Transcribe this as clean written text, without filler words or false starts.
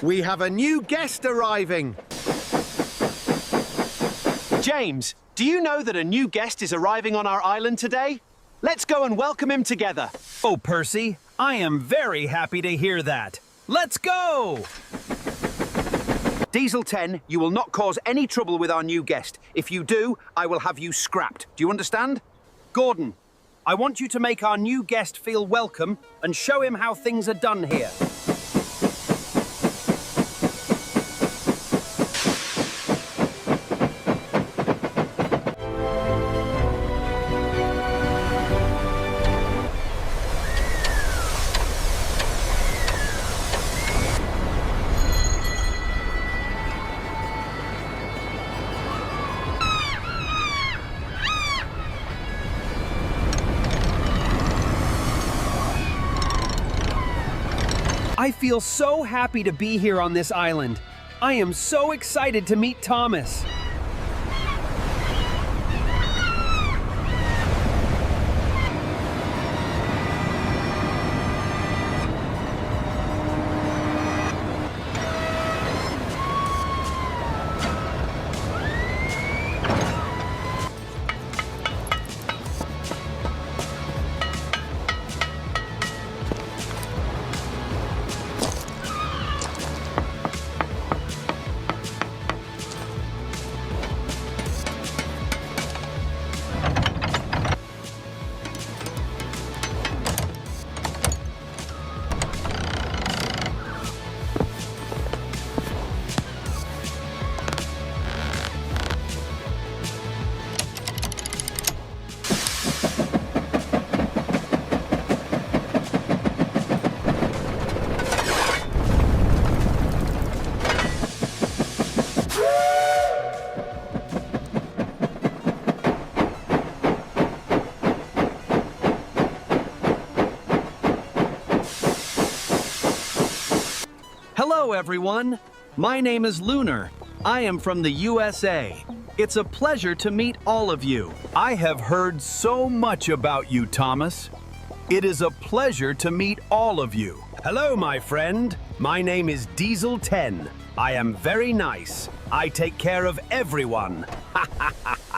We have a new guest arriving. James, do you know that a new guest is arriving on our island today? Let's go and welcome him together. Oh, Percy, I am very happy to hear that. Let's go! Diesel 10, you will not cause any trouble with our new guest. If you do, I will have you scrapped. Do you understand? Gordon, I want you to make our new guest feel welcome and show him how things are done here. I feel so happy to be here on this island. I am so excited to meet Thomas. Hello, everyone. My name is Lunar. I am from the USA. It's a pleasure to meet all of you. I have heard so much about you, Thomas. It is a pleasure to meet all of you. Hello, my friend. My name is Diesel 10. I am very nice. I take care of everyone. Ha ha ha.